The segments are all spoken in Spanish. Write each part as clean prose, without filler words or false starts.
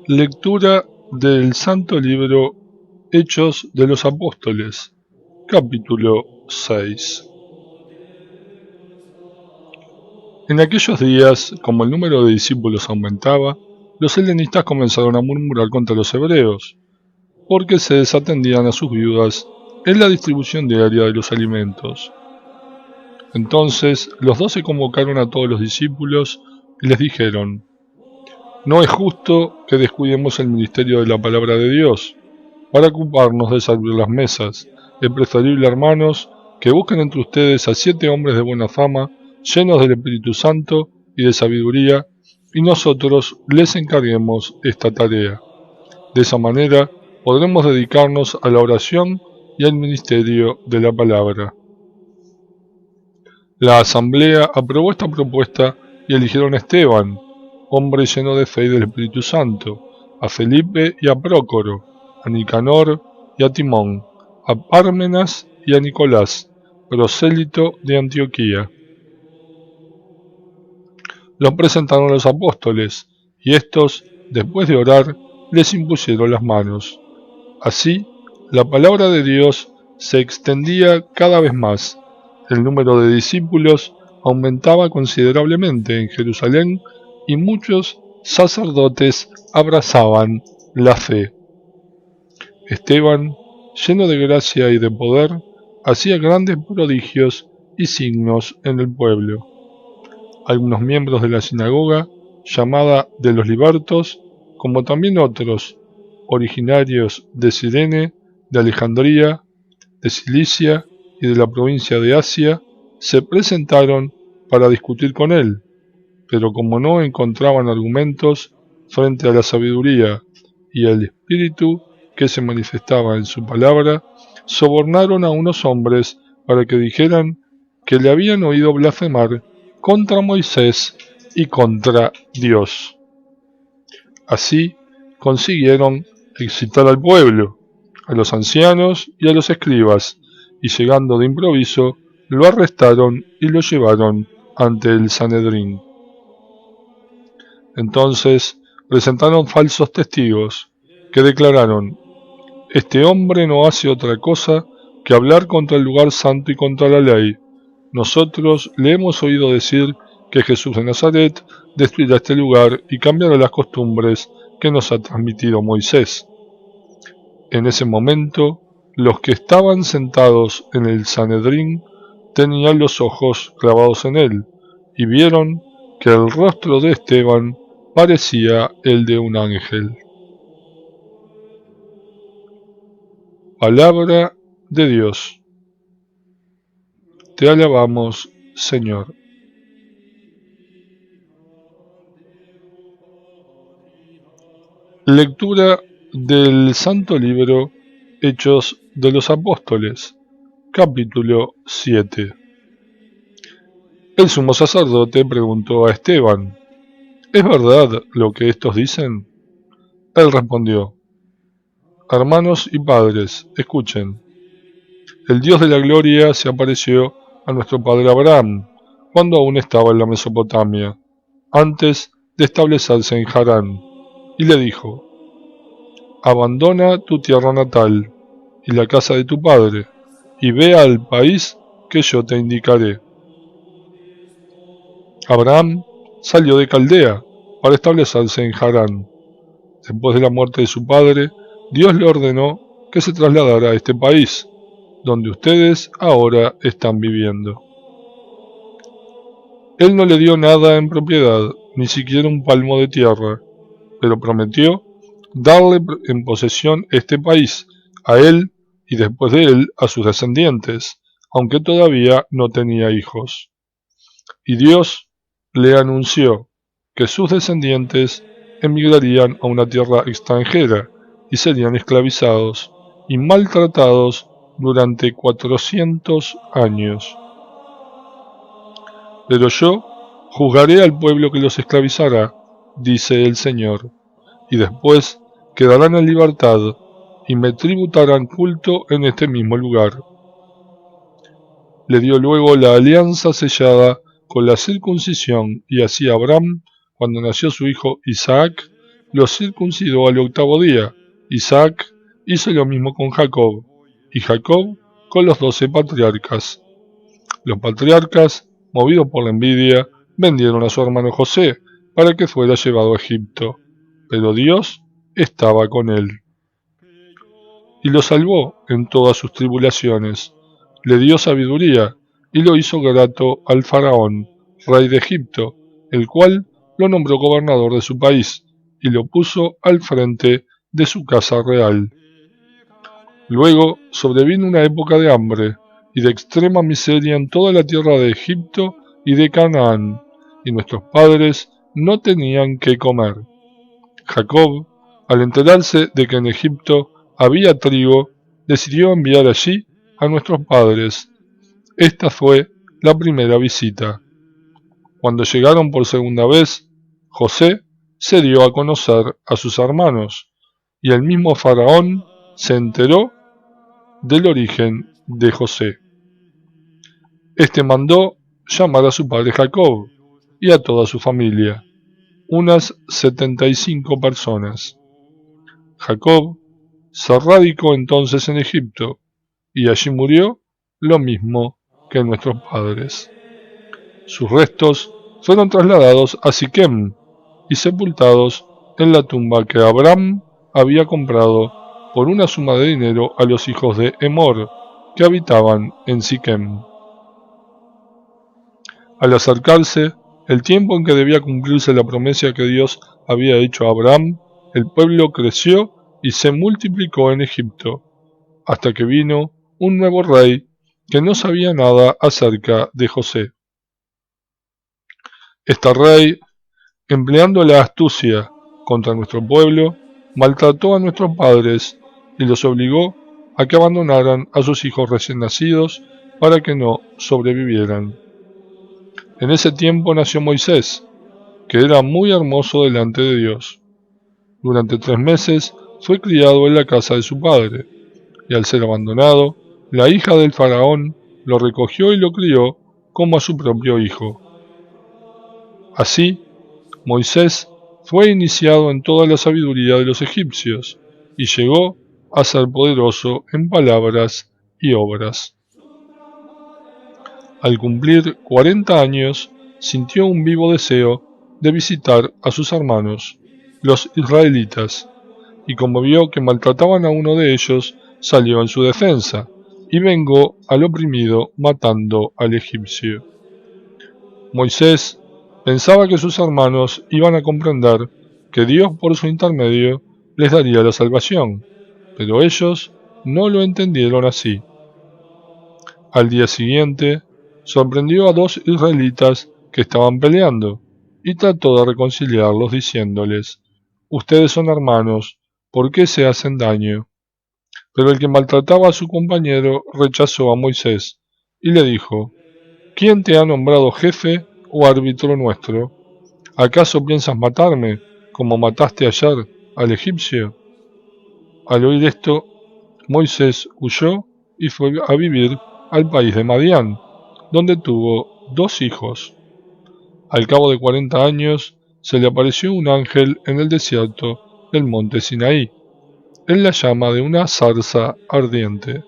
Lectura del Santo Libro Hechos de los Apóstoles, capítulo 6. En aquellos días, como el número de discípulos aumentaba, los helenistas comenzaron a murmurar contra los hebreos, porque se desatendían a sus viudas en la distribución diaria de los alimentos. Entonces los 12 convocaron a todos los discípulos y les dijeron: no es justo que descuidemos el ministerio de la palabra de Dios para ocuparnos de servir las mesas. Es preferible, hermanos, que busquen entre ustedes a 7 hombres de buena fama, llenos del Espíritu Santo y de sabiduría, y nosotros les encarguemos esta tarea. De esa manera podremos dedicarnos a la oración y al ministerio de la palabra. La asamblea aprobó esta propuesta y eligieron a Esteban, hombre lleno de fe y del Espíritu Santo, a Felipe y a Prócoro, a Nicanor y a Timón, a Pármenas y a Nicolás, prosélito de Antioquía. Los presentaron a los apóstoles, y éstos, después de orar, les impusieron las manos. Así, la palabra de Dios se extendía cada vez más. El número de discípulos aumentaba considerablemente en Jerusalén y muchos sacerdotes abrazaban la fe. Esteban, lleno de gracia y de poder, hacía grandes prodigios y signos en el pueblo. Algunos miembros de la sinagoga, llamada de los libertos, como también otros, originarios de Cirene, de Alejandría, de Cilicia y de la provincia de Asia, se presentaron para discutir con él, pero como no encontraban argumentos frente a la sabiduría y al espíritu que se manifestaba en su palabra, sobornaron a unos hombres para que dijeran que le habían oído blasfemar contra Moisés y contra Dios. Así consiguieron excitar al pueblo, a los ancianos y a los escribas, y llegando de improviso, lo arrestaron y lo llevaron ante el Sanedrín. Entonces presentaron falsos testigos, que declararon: este hombre no hace otra cosa que hablar contra el lugar santo y contra la ley. Nosotros le hemos oído decir que Jesús de Nazaret destruirá este lugar y cambiará las costumbres que nos ha transmitido Moisés. En ese momento, los que estaban sentados en el Sanedrín tenían los ojos clavados en él, y vieron que el rostro de Esteban parecía el de un ángel. Palabra de Dios. Te alabamos, Señor. Lectura del Santo Libro Hechos de los Apóstoles, capítulo 7. El sumo sacerdote preguntó a Esteban: ¿es verdad lo que estos dicen? Él respondió: hermanos y padres, escuchen. El Dios de la gloria se apareció a nuestro padre Abraham cuando aún estaba en la Mesopotamia, antes de establecerse en Harán, y le dijo: abandona tu tierra natal y la casa de tu padre, y ve al país que yo te indicaré. Abraham salió de Caldea para establecerse en Harán. Después de la muerte de su padre, Dios le ordenó que se trasladara a este país, donde ustedes ahora están viviendo. Él no le dio nada en propiedad, ni siquiera un palmo de tierra, pero prometió darle en posesión este país, a él y después de él a sus descendientes, aunque todavía no tenía hijos. Y Dios le anunció que sus descendientes emigrarían a una tierra extranjera y serían esclavizados y maltratados durante 400 años. Pero yo juzgaré al pueblo que los esclavizará, dice el Señor, y después quedarán en libertad, y me tributarán culto en este mismo lugar. Le dio luego la alianza sellada con la circuncisión, y así Abraham, cuando nació su hijo Isaac, lo circuncidó al 8º día. Isaac hizo lo mismo con Jacob, y Jacob con los 12 patriarcas. Los patriarcas, movidos por la envidia, vendieron a su hermano José para que fuera llevado a Egipto, pero Dios estaba con él y lo salvó en todas sus tribulaciones. Le dio sabiduría y lo hizo grato al faraón, rey de Egipto, el cual lo nombró gobernador de su país y lo puso al frente de su casa real. Luego sobrevino una época de hambre y de extrema miseria en toda la tierra de Egipto y de Canaán, y nuestros padres no tenían qué comer. Jacob, al enterarse de que en Egipto había trigo, decidió enviar allí a nuestros padres. Esta fue la primera visita. Cuando llegaron por segunda vez, José se dio a conocer a sus hermanos, y el mismo faraón se enteró del origen de José. Este mandó llamar a su padre Jacob y a toda su familia, unas 75 personas. Jacob se radicó entonces en Egipto, y allí murió lo mismo que nuestros padres. Sus restos fueron trasladados a Siquem y sepultados en la tumba que Abraham había comprado por una suma de dinero a los hijos de Emor, que habitaban en Siquem. Al acercarse el tiempo en que debía cumplirse la promesa que Dios había hecho a Abraham, el pueblo creció y se multiplicó en Egipto, hasta que vino un nuevo rey que no sabía nada acerca de José. Este rey, empleando la astucia contra nuestro pueblo, maltrató a nuestros padres y los obligó a que abandonaran a sus hijos recién nacidos para que no sobrevivieran. En ese tiempo nació Moisés, que era muy hermoso delante de Dios. Durante 3 meses fue criado en la casa de su padre, y al ser abandonado, la hija del faraón lo recogió y lo crió como a su propio hijo. Así, Moisés fue iniciado en toda la sabiduría de los egipcios, y llegó a ser poderoso en palabras y obras. Al cumplir 40 años, sintió un vivo deseo de visitar a sus hermanos, los israelitas, y como vio que maltrataban a uno de ellos, salió en su defensa, y vengó al oprimido matando al egipcio. Moisés pensaba que sus hermanos iban a comprender que Dios por su intermedio les daría la salvación, pero ellos no lo entendieron así. Al día siguiente, sorprendió a 2 israelitas que estaban peleando, y trató de reconciliarlos diciéndoles: «Ustedes son hermanos, ¿por qué se hacen daño?». Pero el que maltrataba a su compañero rechazó a Moisés, y le dijo: «¿Quién te ha nombrado jefe o árbitro nuestro? ¿Acaso piensas matarme, como mataste ayer al egipcio?». Al oír esto, Moisés huyó y fue a vivir al país de Madián, donde tuvo 2 hijos. Al cabo de 40 años, se le apareció un ángel en el desierto del monte Sinaí, en la llama de una zarza ardiente.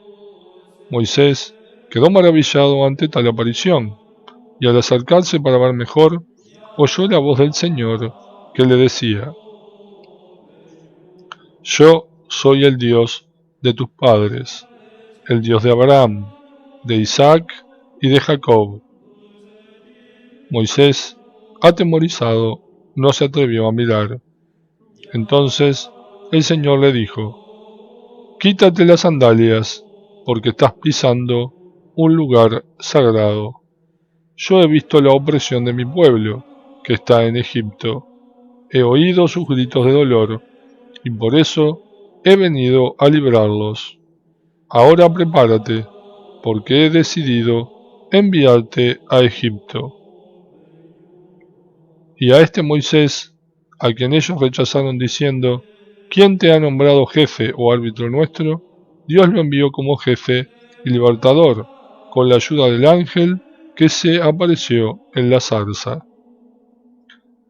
Moisés quedó maravillado ante tal aparición, y al acercarse para ver mejor, oyó la voz del Señor que le decía: «Yo soy el Dios de tus padres, el Dios de Abraham, de Isaac y de Jacob». Moisés, atemorizado, no se atrevió a mirar. Entonces el Señor le dijo: «Quítate las sandalias, porque estás pisando un lugar sagrado. Yo he visto la opresión de mi pueblo, que está en Egipto. He oído sus gritos de dolor, y por eso he venido a librarlos. Ahora prepárate, porque he decidido enviarte a Egipto». Y a este Moisés, a quien ellos rechazaron diciendo: ¿Quién te ha nombrado jefe o árbitro nuestro? Dios lo envió como jefe y libertador, con la ayuda del ángel que se apareció en la zarza.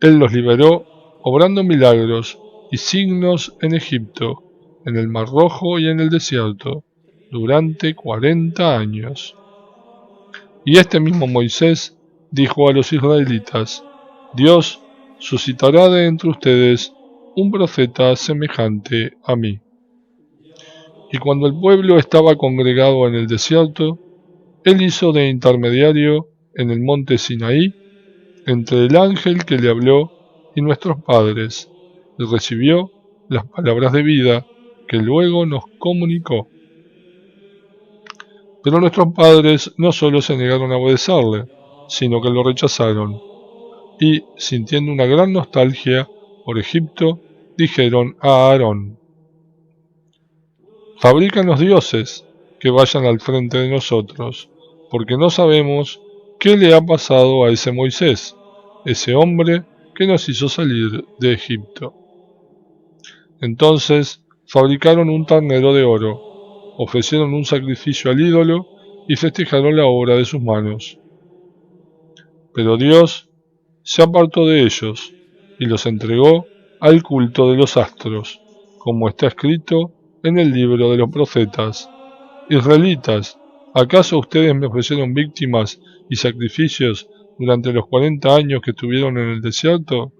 Él los liberó, obrando milagros y signos en Egipto, en el Mar Rojo y en el desierto, durante 40 años. Y este mismo Moisés dijo a los israelitas: Dios suscitará de entre ustedes un profeta semejante a mí. Y cuando el pueblo estaba congregado en el desierto, él hizo de intermediario en el monte Sinaí entre el ángel que le habló y nuestros padres, y recibió las palabras de vida que luego nos comunicó. Pero nuestros padres no solo se negaron a obedecerle, sino que lo rechazaron, y, sintiendo una gran nostalgia por Egipto, dijeron a Aarón: Fabrícanos dioses que vayan al frente de nosotros, porque no sabemos qué le ha pasado a ese Moisés, ese hombre que nos hizo salir de Egipto. Entonces fabricaron un ternero de oro, ofrecieron un sacrificio al ídolo y festejaron la obra de sus manos. Pero Dios se apartó de ellos y los entregó al culto de los astros, como está escrito en el libro de los profetas. Israelitas, ¿acaso ustedes me ofrecieron víctimas y sacrificios durante los 40 años que estuvieron en el desierto?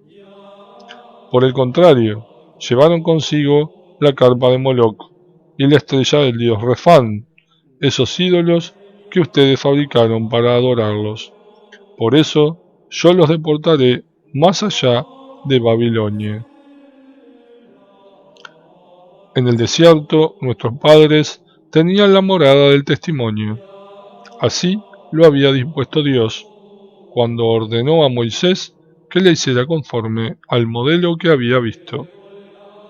Por el contrario, llevaron consigo la carpa de Moloc y la estrella del dios Refán, esos ídolos que ustedes fabricaron para adorarlos. Por eso yo los deportaré más allá de Babilonia. En el desierto nuestros padres tenían la morada del testimonio. Así lo había dispuesto Dios, cuando ordenó a Moisés que le hiciera conforme al modelo que había visto.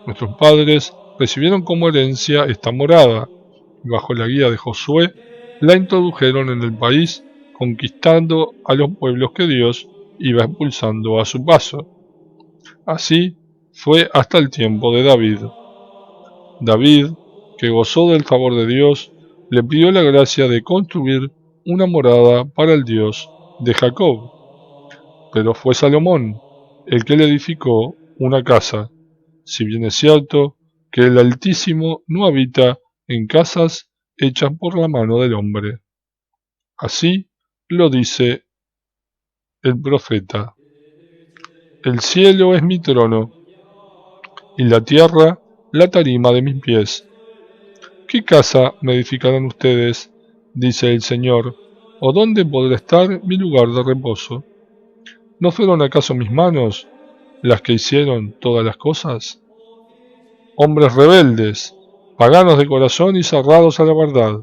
Nuestros padres recibieron como herencia esta morada, y bajo la guía de Josué la introdujeron en el país, conquistando a los pueblos que Dios iba expulsando a su paso. Así fue hasta el tiempo de David. David, que gozó del favor de Dios, le pidió la gracia de construir una morada para el Dios de Jacob. Pero fue Salomón el que le edificó una casa, si bien es cierto que el Altísimo no habita en casas hechas por la mano del hombre. Así lo dice el profeta: El cielo es mi trono, y la tierra la tarima de mis pies. ¿Qué casa me edificarán ustedes? Dice el Señor, ¿o dónde podrá estar mi lugar de reposo? ¿No fueron acaso mis manos las que hicieron todas las cosas? Hombres rebeldes, paganos de corazón y cerrados a la verdad.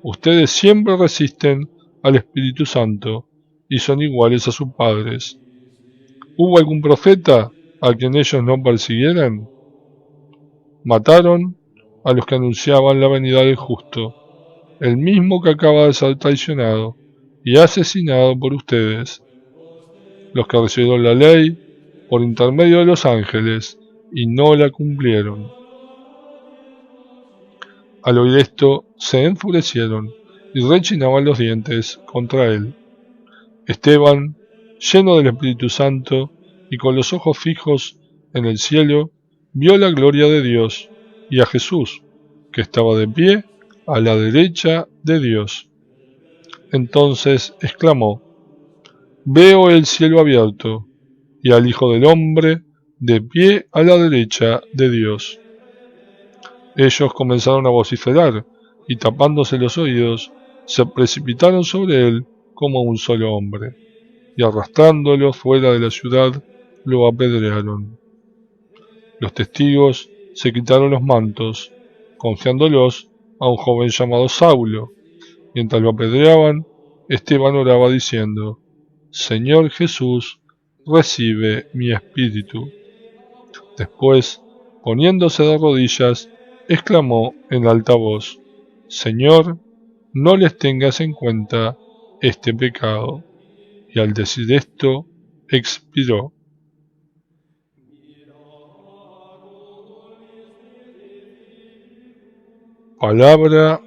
Ustedes siempre resisten al Espíritu Santo y son iguales a sus padres. ¿Hubo algún profeta a quien ellos no persiguieran? Mataron a los que anunciaban la venida del justo, el mismo que acaba de ser traicionado y asesinado por ustedes, los que recibieron la ley por intermedio de los ángeles y no la cumplieron. Al oír esto, se enfurecieron y rechinaban los dientes contra él. Esteban, lleno del Espíritu Santo y con los ojos fijos en el cielo, vio la gloria de Dios y a Jesús, que estaba de pie a la derecha de Dios. Entonces exclamó: Veo el cielo abierto y al Hijo del Hombre de pie a la derecha de Dios. Ellos comenzaron a vociferar y tapándose los oídos, se precipitaron sobre él como un solo hombre, y arrastrándolo fuera de la ciudad, lo apedrearon. Los testigos se quitaron los mantos, confiándolos a un joven llamado Saulo. Mientras lo apedreaban, Esteban oraba diciendo: Señor Jesús, recibe mi espíritu. Después, poniéndose de rodillas, exclamó en alta voz: Señor, no les tengas en cuenta este pecado. Y al decir esto, expiró. Palabra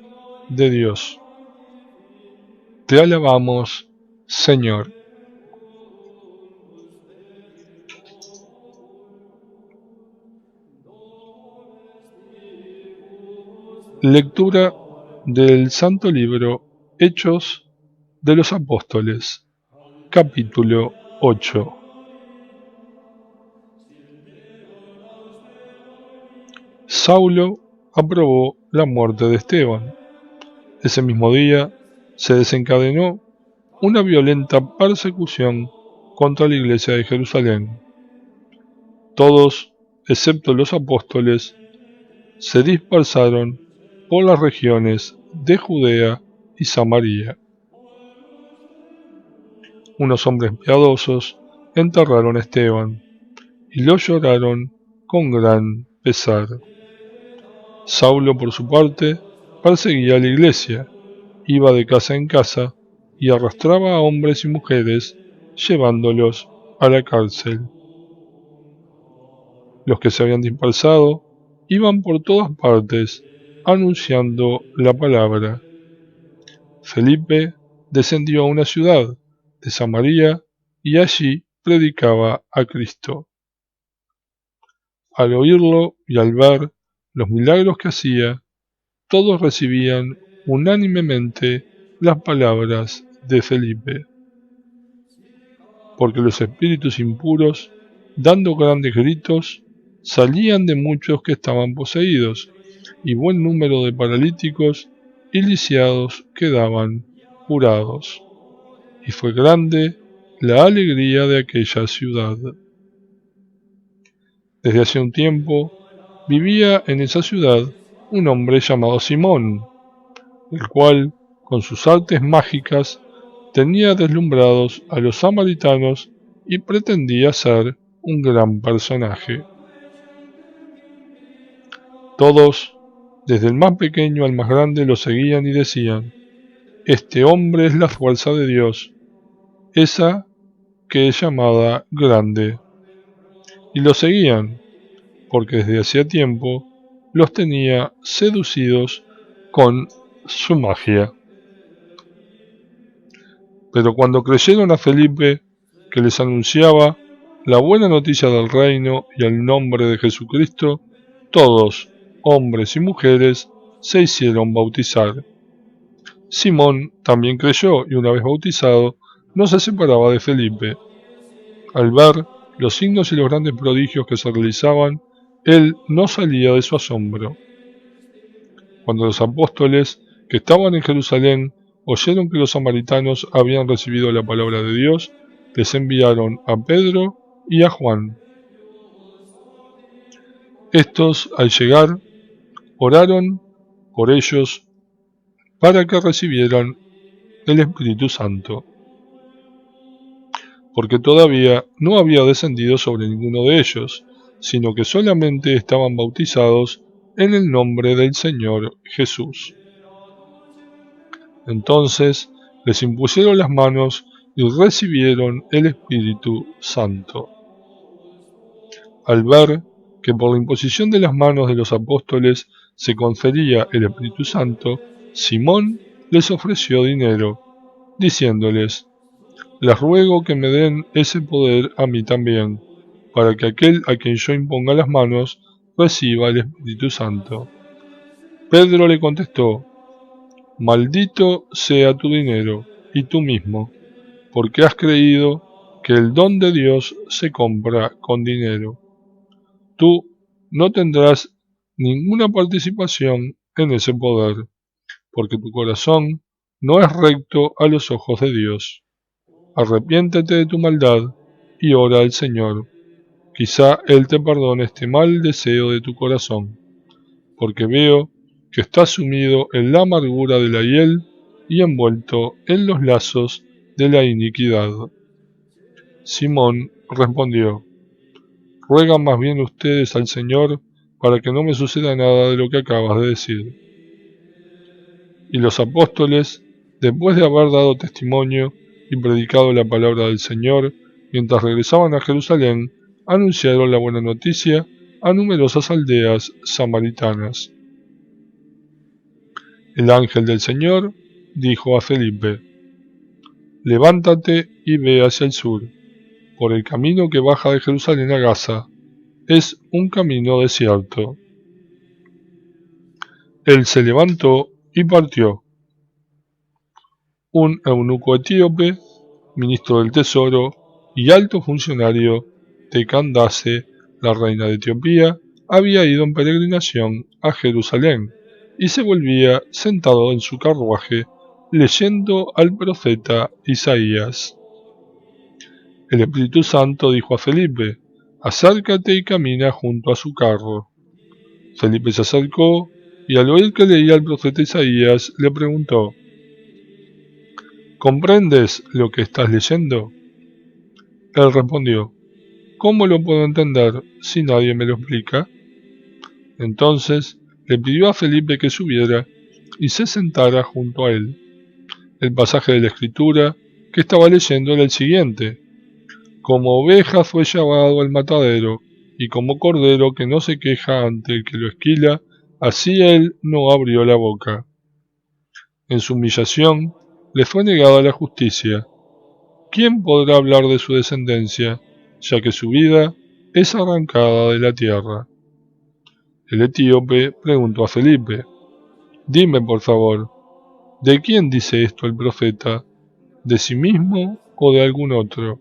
de Dios. Te alabamos, Señor. Lectura del Santo Libro Hechos de los Apóstoles, capítulo 8. Saulo aprobó la muerte de Esteban. Ese mismo día se desencadenó una violenta persecución contra la iglesia de Jerusalén. Todos, excepto los apóstoles, se dispersaron por las regiones de Judea y Samaria. Unos hombres piadosos enterraron a Esteban y lo lloraron con gran pesar. Saulo, por su parte, perseguía a la iglesia, iba de casa en casa y arrastraba a hombres y mujeres, llevándolos a la cárcel. Los que se habían dispersado iban por todas partes anunciando la palabra. Felipe descendió a una ciudad de Samaria y allí predicaba a Cristo. Al oírlo y al ver los milagros que hacía, todos recibían unánimemente las palabras de Felipe. Porque los espíritus impuros, dando grandes gritos, salían de muchos que estaban poseídos, y buen número de paralíticos y lisiados quedaban curados. Y fue grande la alegría de aquella ciudad. Desde hace un tiempo vivía en esa ciudad un hombre llamado Simón, el cual, con sus artes mágicas, tenía deslumbrados a los samaritanos y pretendía ser un gran personaje. Todos, desde el más pequeño al más grande, lo seguían y decían: este hombre es la fuerza de Dios, esa que es llamada grande. Y lo seguían, porque desde hacía tiempo los tenía seducidos con su magia. Pero cuando creyeron a Felipe, que les anunciaba la buena noticia del reino y el nombre de Jesucristo, todos, hombres y mujeres, se hicieron bautizar. Simón también creyó y una vez bautizado, no se separaba de Felipe. Al ver los signos y los grandes prodigios que se realizaban, él no salía de su asombro. Cuando los apóstoles que estaban en Jerusalén oyeron que los samaritanos habían recibido la palabra de Dios, les enviaron a Pedro y a Juan. Estos, al llegar, oraron por ellos para que recibieran el Espíritu Santo, porque todavía no había descendido sobre ninguno de ellos, sino que solamente estaban bautizados en el nombre del Señor Jesús. Entonces les impusieron las manos y recibieron el Espíritu Santo. Al ver que por la imposición de las manos de los apóstoles se confería el Espíritu Santo, Simón les ofreció dinero, diciéndoles: les ruego que me den ese poder a mí también, para que aquel a quien yo imponga las manos reciba el Espíritu Santo. Pedro le contestó: maldito sea tu dinero y tú mismo, porque has creído que el don de Dios se compra con dinero. Tú no tendrás ninguna participación en ese poder, porque tu corazón no es recto a los ojos de Dios. Arrepiéntete de tu maldad y ora al Señor. Quizá Él te perdone este mal deseo de tu corazón, porque veo que estás sumido en la amargura de la hiel y envuelto en los lazos de la iniquidad. Simón respondió: ruegan más bien ustedes al Señor para que no me suceda nada de lo que acabas de decir. Y los apóstoles, después de haber dado testimonio y predicado la palabra del Señor, mientras regresaban a Jerusalén, anunciaron la buena noticia a numerosas aldeas samaritanas. El ángel del Señor dijo a Felipe: levántate y ve hacia el sur, por el camino que baja de Jerusalén a Gaza. Es un camino desierto. Él se levantó y partió. Un eunuco etíope, ministro del tesoro y alto funcionario de Candace, la reina de Etiopía, había ido en peregrinación a Jerusalén y se volvía sentado en su carruaje leyendo al profeta Isaías. El Espíritu Santo dijo a Felipe: acércate y camina junto a su carro. Felipe se acercó y al oír que leía al profeta Isaías le preguntó: ¿comprendes lo que estás leyendo? Él respondió: ¿cómo lo puedo entender si nadie me lo explica? Entonces le pidió a Felipe que subiera y se sentara junto a él. El pasaje de la Escritura que estaba leyendo era el siguiente: como oveja fue llevado al matadero, y como cordero que no se queja ante el que lo esquila, así él no abrió la boca. En su humillación le fue negada la justicia. ¿Quién podrá hablar de su descendencia, ya que su vida es arrancada de la tierra? El etíope preguntó a Felipe: dime por favor, ¿de quién dice esto el profeta? ¿De sí mismo o de algún otro?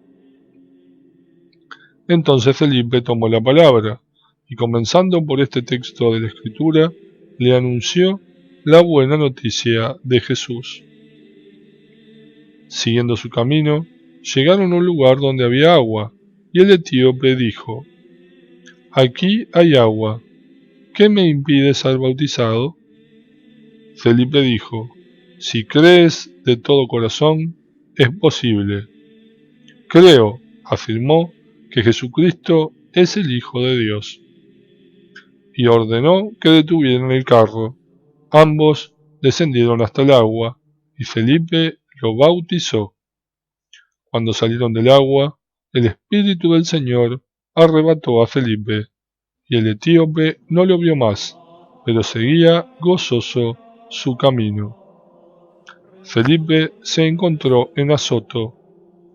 Entonces Felipe tomó la palabra, y comenzando por este texto de la Escritura, le anunció la buena noticia de Jesús. Siguiendo su camino, llegaron a un lugar donde había agua, y el etíope dijo: aquí hay agua, ¿qué me impide ser bautizado? Felipe dijo: si crees de todo corazón, es posible. Creo, afirmó, que Jesucristo es el Hijo de Dios. Y ordenó que detuvieran el carro. Ambos descendieron hasta el agua, y Felipe lo bautizó. Cuando salieron del agua, el Espíritu del Señor arrebató a Felipe, y el etíope no lo vio más, pero seguía gozoso su camino. Felipe se encontró en Azoto,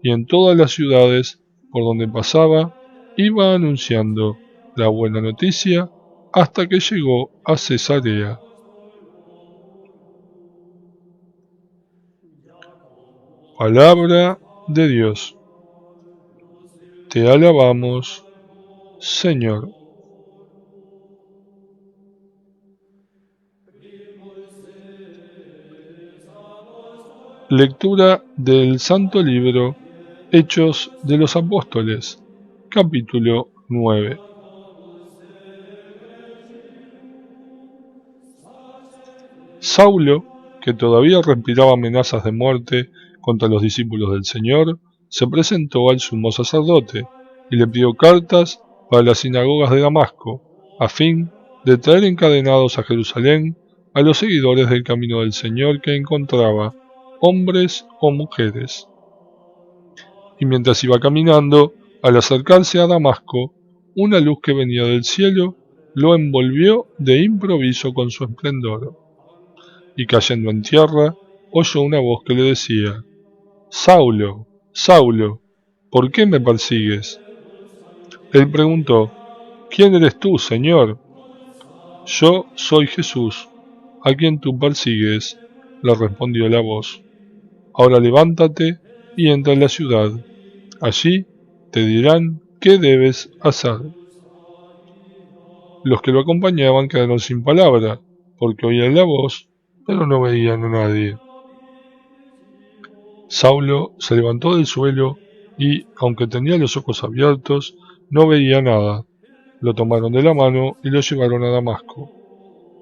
y en todas las ciudades por donde pasaba iba anunciando la buena noticia hasta que llegó a Cesarea. Palabra de Dios. Te alabamos, Señor. Lectura del Santo Libro Hechos de los Apóstoles, capítulo 9. Saulo, que todavía respiraba amenazas de muerte contra los discípulos del Señor, se presentó al sumo sacerdote y le pidió cartas para las sinagogas de Damasco, a fin de traer encadenados a Jerusalén a los seguidores del camino del Señor que encontraba, hombres o mujeres. Y mientras iba caminando, al acercarse a Damasco, una luz que venía del cielo lo envolvió de improviso con su esplendor. Y cayendo en tierra, oyó una voz que le decía: Saulo, Saulo, ¿por qué me persigues? Él preguntó: ¿quién eres tú, Señor? Yo soy Jesús, a quien tú persigues, le respondió la voz. Ahora levántate y entra en la ciudad. Allí te dirán qué debes hacer. Los que lo acompañaban quedaron sin palabra, porque oían la voz, pero no veían a nadie. Saulo se levantó del suelo y, aunque tenía los ojos abiertos, no veía nada. Lo tomaron de la mano y lo llevaron a Damasco.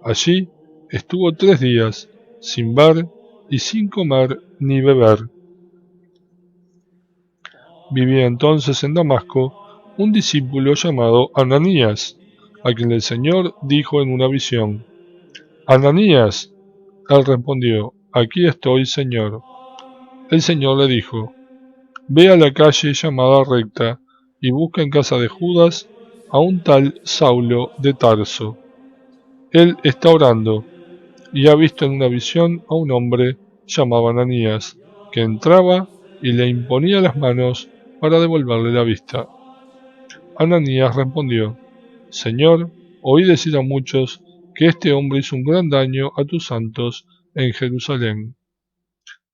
Allí estuvo 3 días, sin ver y sin comer ni beber. Vivía entonces en Damasco un discípulo llamado Ananías, a quien el Señor dijo en una visión: Ananías. Él respondió: aquí estoy, Señor. El Señor le dijo: ve a la calle llamada Recta y busca en casa de Judas a un tal Saulo de Tarso. Él está orando, y ha visto en una visión a un hombre llamado Ananías, que entraba y le imponía las manos para devolverle la vista. Ananías respondió: Señor, oí decir a muchos que este hombre hizo un gran daño a tus santos en Jerusalén,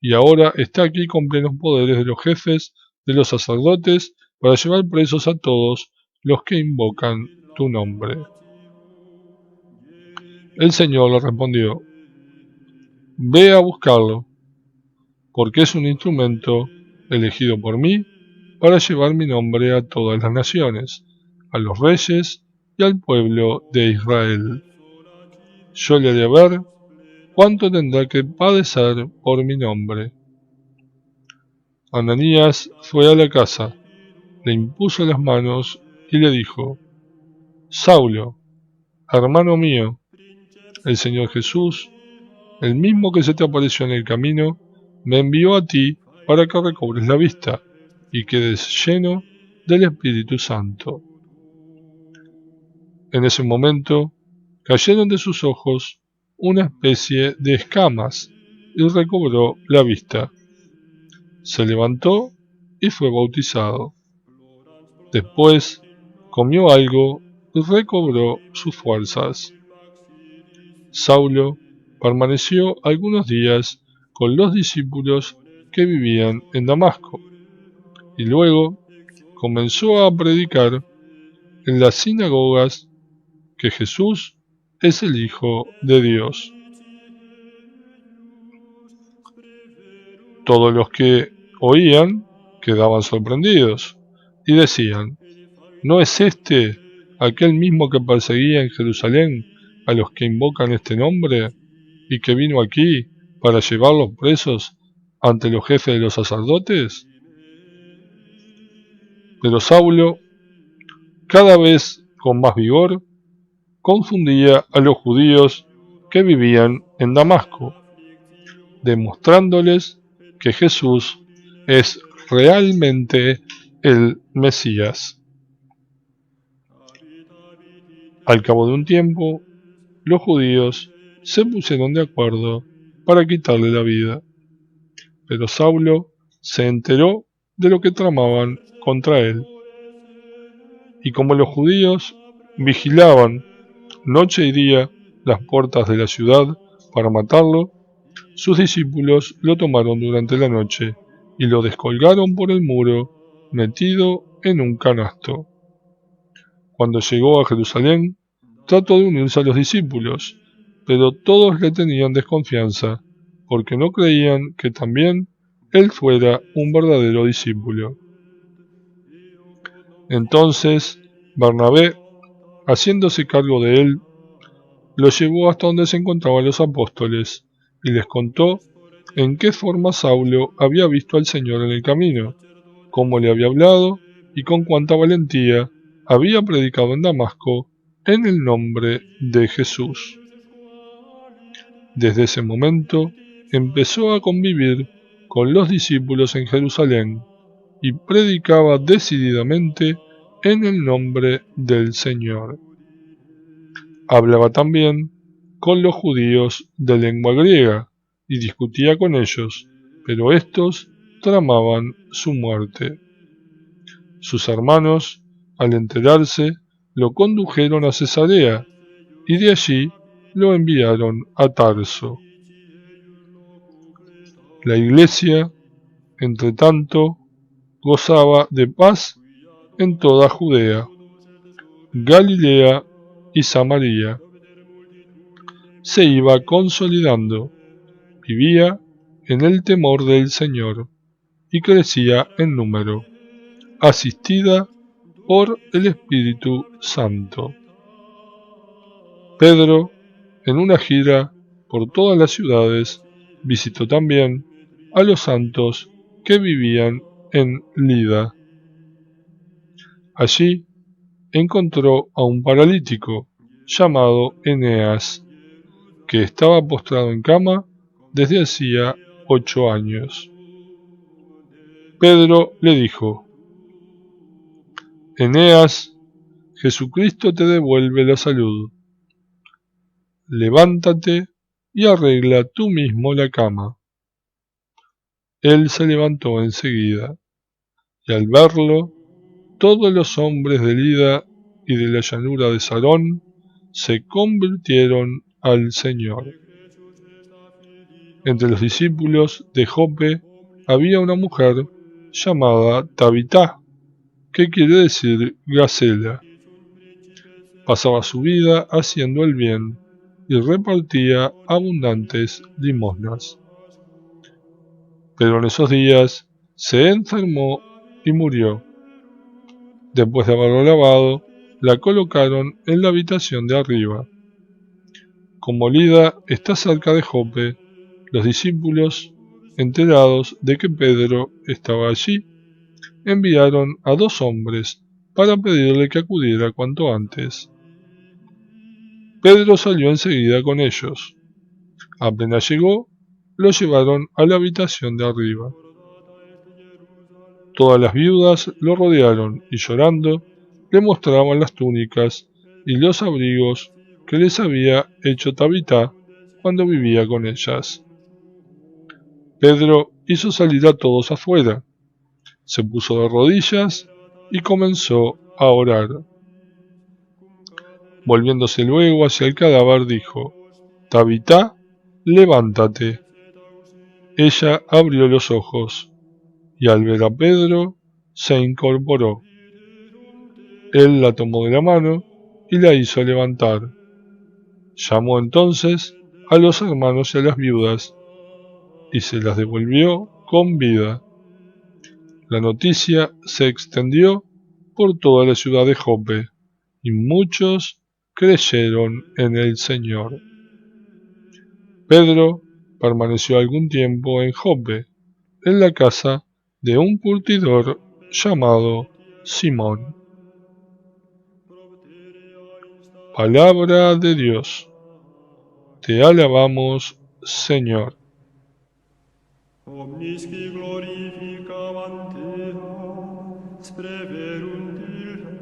y ahora está aquí con plenos poderes de los jefes de los sacerdotes para llevar presos a todos los que invocan tu nombre. El Señor le respondió: Ve a buscarlo, porque es un instrumento elegido por mí para llevar mi nombre a todas las naciones, a los reyes y al pueblo de Israel. Yo le haré ver cuánto tendrá que padecer por mi nombre. Ananías fue a la casa, le impuso las manos y le dijo: Saulo, hermano mío, el Señor Jesús, el mismo que se te apareció en el camino, me envió a ti para que recobres la vista y quedes lleno del Espíritu Santo. En ese momento cayeron de sus ojos una especie de escamas y recobró la vista. Se levantó y fue bautizado. Después comió algo y recobró sus fuerzas. Saulo permaneció algunos días con los discípulos que vivían en Damasco y luego comenzó a predicar en las sinagogas que Jesús es el Hijo de Dios. Todos los que oían quedaban sorprendidos y decían: ¿no es este aquel mismo que perseguía en Jerusalén a los que invocan este nombre y que vino aquí para llevarlos presos ante los jefes de los sacerdotes? Pero Saulo, cada vez con más vigor, confundía a los judíos que vivían en Damasco, demostrándoles que Jesús es realmente el Mesías. Al cabo de un tiempo, los judíos se pusieron de acuerdo para quitarle la vida, pero Saulo se enteró de lo que tramaban contra él. Y como los judíos vigilaban noche y día las puertas de la ciudad para matarlo, sus discípulos lo tomaron durante la noche y lo descolgaron por el muro, metido en un canasto. Cuando llegó a Jerusalén, trató de unirse a los discípulos, pero todos le tenían desconfianza, porque no creían que también él fuera un verdadero discípulo. Entonces Bernabé, haciéndose cargo de él, lo llevó hasta donde se encontraban los apóstoles y les contó en qué forma Saulo había visto al Señor en el camino, cómo le había hablado y con cuánta valentía había predicado en Damasco en el nombre de Jesús. Desde ese momento empezó a convivir con los discípulos en Jerusalén y predicaba decididamente en el nombre del Señor. Hablaba también con los judíos de lengua griega y discutía con ellos, pero estos tramaban su muerte. Sus hermanos, al enterarse, lo condujeron a Cesarea y de allí lo enviaron a Tarso. La iglesia, entre tanto, gozaba de paz en toda Judea, Galilea y Samaria. Se iba consolidando, vivía en el temor del Señor y crecía en número, asistida por el Espíritu Santo. Pedro, en una gira por todas las ciudades, visitó también a los santos que vivían en Lida. Allí encontró a un paralítico llamado Eneas, que estaba postrado en cama desde hacía 8 años. Pedro le dijo: Eneas, Jesucristo te devuelve la salud. Levántate y arregla tú mismo la cama. Él se levantó enseguida, y al verlo, todos los hombres de Lida y de la llanura de Sarón se convirtieron al Señor. Entre los discípulos de Jope había una mujer llamada Tabitá, que quiere decir Gacela. Pasaba su vida haciendo el bien y repartía abundantes limosnas. Pero en esos días se enfermó y murió. Después de haberlo lavado, la colocaron en la habitación de arriba. Como Lida está cerca de Jope, los discípulos, enterados de que Pedro estaba allí, enviaron a 2 hombres para pedirle que acudiera cuanto antes. Pedro salió enseguida con ellos. Apenas llegó, lo llevaron a la habitación de arriba. Todas las viudas lo rodearon y llorando le mostraban las túnicas y los abrigos que les había hecho Tabitá cuando vivía con ellas. Pedro hizo salir a todos afuera, se puso de rodillas y comenzó a orar. Volviéndose luego hacia el cadáver dijo: Tabitá, levántate. Ella abrió los ojos, y al ver a Pedro, se incorporó. Él la tomó de la mano y la hizo levantar. Llamó entonces a los hermanos y a las viudas, y se las devolvió con vida. La noticia se extendió por toda la ciudad de Jope, y muchos creyeron en el Señor. Pedro permaneció algún tiempo en Jope, en la casa de un curtidor llamado Simón. Palabra de Dios. Te alabamos, Señor. Omnis qui glorificavant Deo, spre verum Deo.